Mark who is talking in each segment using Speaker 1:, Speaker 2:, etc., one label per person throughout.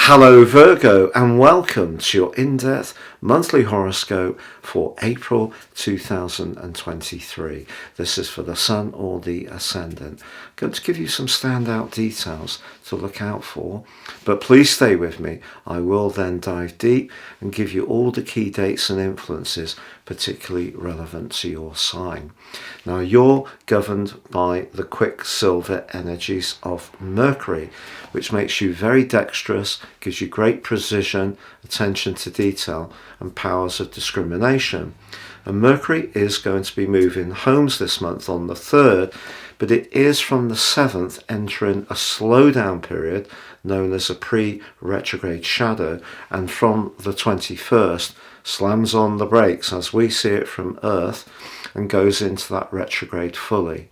Speaker 1: Hello Virgo, and welcome to your in-depth monthly horoscope for April 2023. This is for the Sun or the Ascendant. I'm going to give you some standout details to look out for, but please stay with me. I will then dive deep and give you all the key dates and influences particularly relevant to your sign. Now, you're governed by the quicksilver energies of Mercury, which makes you very dexterous, gives you great precision, attention to detail, and powers of discrimination. And Mercury is going to be moving homes this month on the 3rd, but it is from the 7th entering a slowdown period known as a pre-retrograde shadow, and from the 21st slams on the brakes as we see it from Earth and goes into that retrograde fully.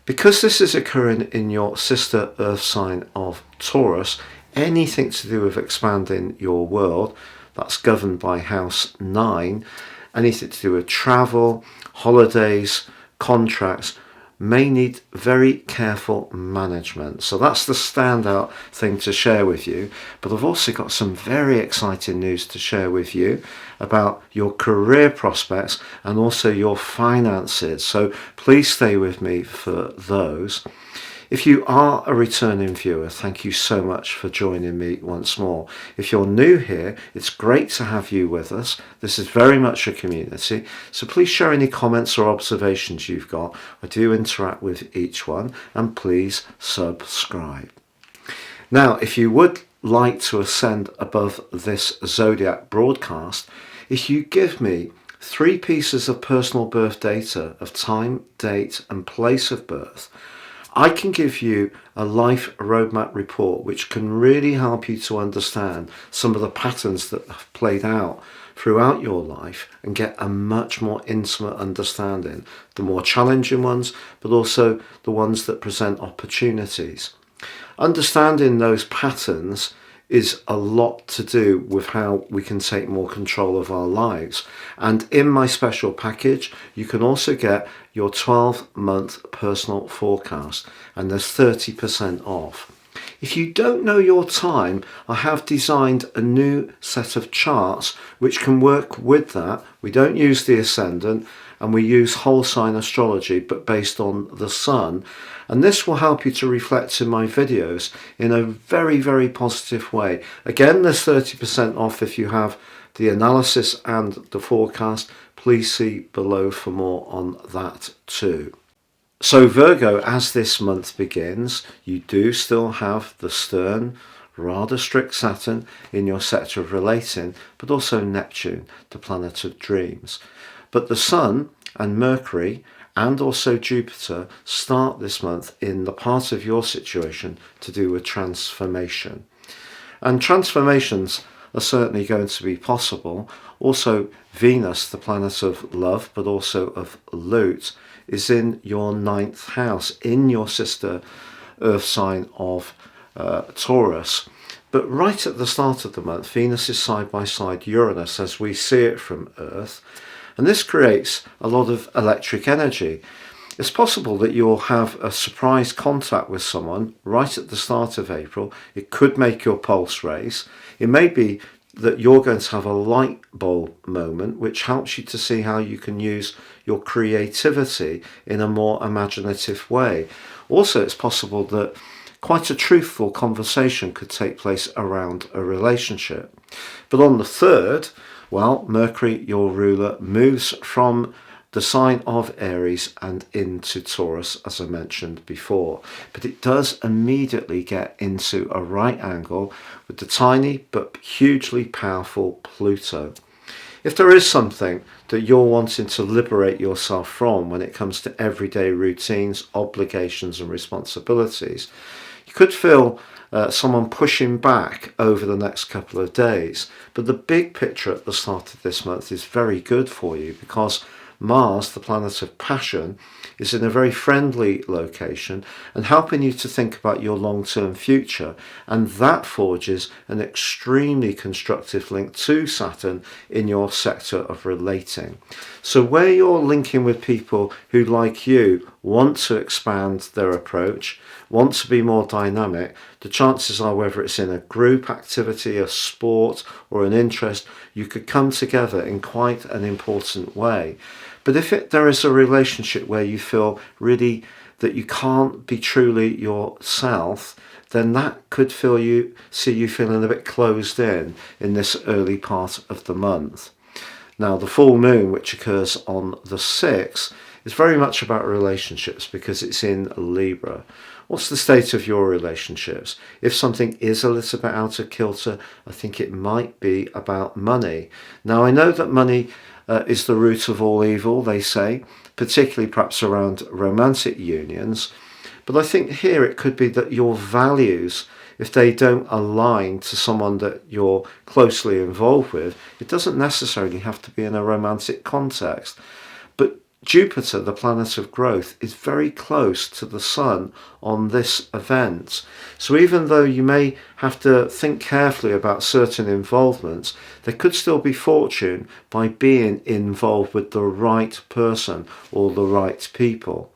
Speaker 1: Because this is occurring in your sister Earth sign of Taurus, anything to do with expanding your world, that's governed by house 9, anything to do with travel, holidays, contracts, may need very careful management. So that's the standout thing to share with you. But I've also got some very exciting news to share with you about your career prospects and also your finances. So please stay with me for those. If you are a returning viewer, thank you so much for joining me once more. If you're new here, it's great to have you with us. This is very much a community, so please share any comments or observations you've got. I do interact with each one, and please subscribe. Now, if you would like to ascend above this zodiac broadcast, if you give me 3 pieces of personal birth data of time, date, and place of birth, I can give you a life roadmap report which can really help you to understand some of the patterns that have played out throughout your life and get a much more intimate understanding, the more challenging ones, but also the ones that present opportunities. Understanding those patterns is a lot to do with how we can take more control of our lives. And in my special package, you can also get your 12-month personal forecast, and there's 30% off. If you don't know your time, I have designed a new set of charts which can work with that. We don't use the ascendant, and we use whole sign astrology, but based on the sun. And this will help you to reflect in my videos in a very, very positive way. Again, there's 30% off if you have the analysis and the forecast. Please see below for more on that too. So Virgo, as this month begins, you do still have the stern, rather strict Saturn in your sector of relating, but also Neptune, the planet of dreams. But the Sun and Mercury and also Jupiter start this month in the part of your situation to do with transformation. And transformations are certainly going to be possible. Also, Venus, the planet of love, but also of loot, is in your 9th house, in your sister Earth sign of Taurus. But right at the start of the month, Venus is side by side Uranus as we see it from Earth. And this creates a lot of electric energy. It's possible that you'll have a surprise contact with someone right at the start of April. It could make your pulse race. It may be that you're going to have a light bulb moment which helps you to see how you can use your creativity in a more imaginative way. Also, it's possible that quite a truthful conversation could take place around a relationship. But on the 3rd, well, Mercury, your ruler, moves from the sign of Aries and into Taurus, as I mentioned before. But it does immediately get into a right angle with the tiny but hugely powerful Pluto. If there is something that you're wanting to liberate yourself from when it comes to everyday routines, obligations and responsibilities, you could feel someone pushing back over the next couple of days. But the big picture at the start of this month is very good for you because Mars, the planet of passion, is in a very friendly location and helping you to think about your long-term future, and that forges an extremely constructive link to Saturn in your sector of relating. So where you're linking with people who, like you, want to expand their approach, want to be more dynamic, the chances are, whether it's in a group activity, a sport, or an interest, you could come together in quite an important way. But if there is a relationship where you feel really that you can't be truly yourself, then that could see you feeling a bit closed in this early part of the month. Now, the full moon, which occurs on the 6th, is very much about relationships because it's in Libra. What's the state of your relationships? If something is a little bit out of kilter, I think it might be about money. Now, I know that money is the root of all evil, they say, particularly perhaps around romantic unions. But I think here it could be that your values, if they don't align to someone that you're closely involved with, it doesn't necessarily have to be in a romantic context. But Jupiter, the planet of growth, is very close to the Sun on this event. So even though you may have to think carefully about certain involvements, there could still be fortune by being involved with the right person or the right people.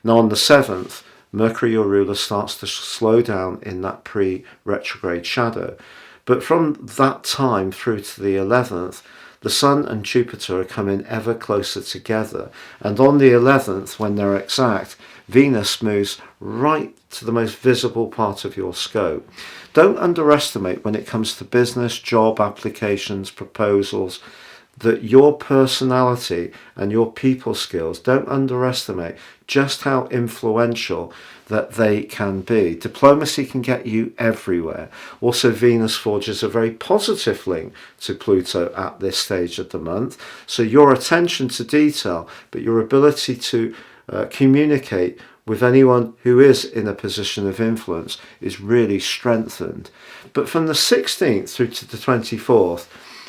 Speaker 1: Now on the 7th, Mercury, your ruler, starts to slow down in that pre-retrograde shadow. But from that time through to the 11th, the Sun and Jupiter are coming ever closer together. And on the 11th, when they're exact, Venus moves right to the most visible part of your scope. Don't underestimate when it comes to business, job applications, proposals, that your personality and your people skills, don't underestimate just how influential that they can be. Diplomacy can get you everywhere. Also, Venus forges a very positive link to Pluto at this stage of the month. So your attention to detail, but your ability to communicate with anyone who is in a position of influence is really strengthened. But from the 16th through to the 24th,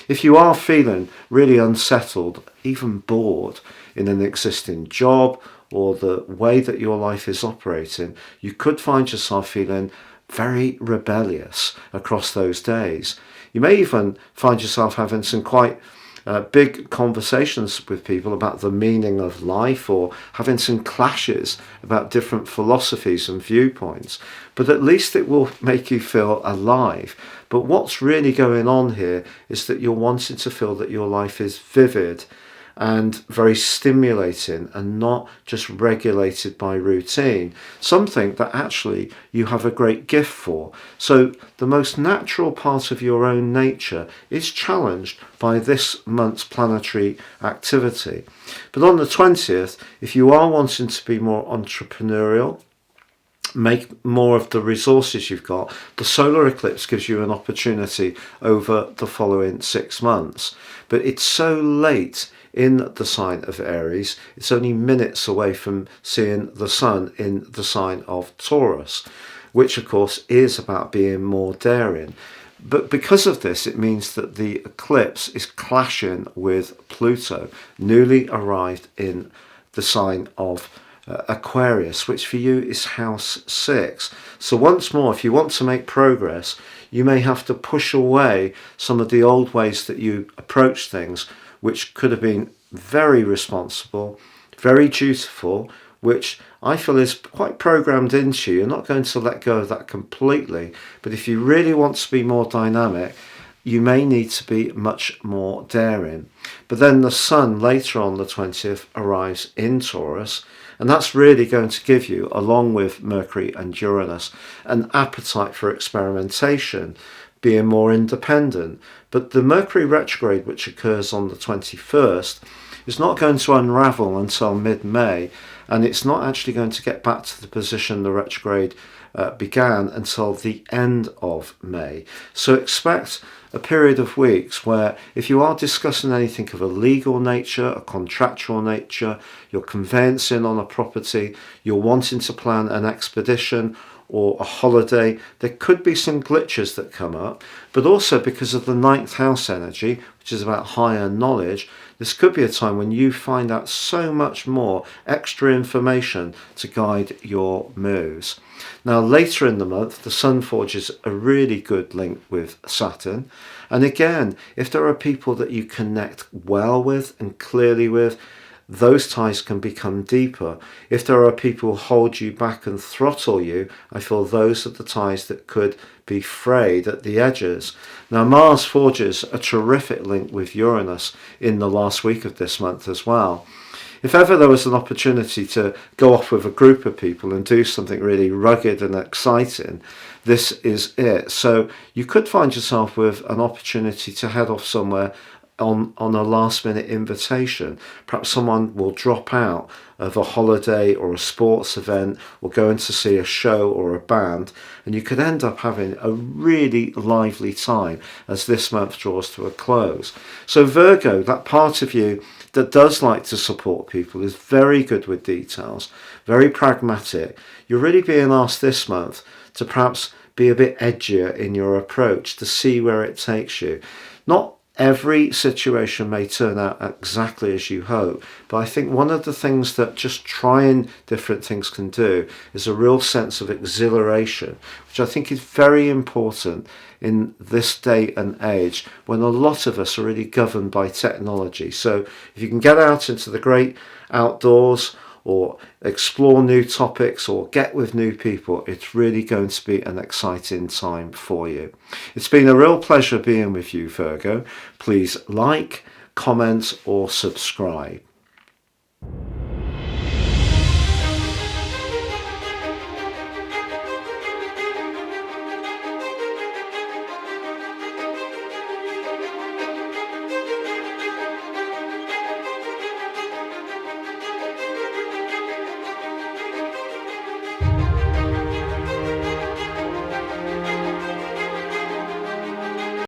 Speaker 1: if you are feeling really unsettled, even bored in an existing job or the way that your life is operating, you could find yourself feeling very rebellious across those days. You may even find yourself having some quite big conversations with people about the meaning of life, or having some clashes about different philosophies and viewpoints. But at least it will make you feel alive. But what's really going on here is that you're wanting to feel that your life is vivid and very stimulating and not just regulated by routine, something that actually you have a great gift for. So the most natural part of your own nature is challenged by this month's planetary activity. But on the 20th, if you are wanting to be more entrepreneurial, make more of the resources you've got, the solar eclipse gives you an opportunity over the following 6 months. But it's so late in the sign of Aries, it's only minutes away from seeing the Sun in the sign of Taurus, which of course is about being more daring. But because of this, it means that the eclipse is clashing with Pluto, newly arrived in the sign of Aquarius, which for you is house 6. So once more, if you want to make progress, you may have to push away some of the old ways that you approach things, which could have been very responsible, very dutiful, which I feel is quite programmed into you. You're not going to let go of that completely. But if you really want to be more dynamic, you may need to be much more daring. But then the Sun later on the 20th arrives in Taurus, and that's really going to give you, along with Mercury and Uranus, an appetite for experimentation, being more independent. But the Mercury retrograde, which occurs on the 21st, is not going to unravel until mid-May, and it's not actually going to get back to the position the retrograde began until the end of May. So expect a period of weeks where, if you are discussing anything of a legal nature, a contractual nature, you're conveyancing on a property, you're wanting to plan an expedition or a holiday, there could be some glitches that come up. But also because of the 9th house energy, which is about higher knowledge, this could be a time when you find out so much more extra information to guide your moves. Now later in the month, the Sun forges a really good link with Saturn. And again, if there are people that you connect well with and clearly with, those ties can become deeper. If there are people who hold you back and throttle you, I feel those are the ties that could be frayed at the edges. Now, Mars forges a terrific link with Uranus in the last week of this month as well. If ever there was an opportunity to go off with a group of people and do something really rugged and exciting, this is it. So you could find yourself with an opportunity to head off somewhere on a last minute invitation. Perhaps someone will drop out of a holiday or a sports event or going to see a show or a band, and you could end up having a really lively time as this month draws to a close. So Virgo, that part of you that does like to support people, is very good with details, very pragmatic. You're really being asked this month to perhaps be a bit edgier in your approach, to see where it takes you. Not every situation may turn out exactly as you hope, but I think one of the things that just trying different things can do is a real sense of exhilaration, which I think is very important in this day and age when a lot of us are really governed by technology. So if you can get out into the great outdoors or explore new topics or get with new people, it's really going to be an exciting time for you. It's been a real pleasure being with you, Virgo. Please like, comment or subscribe.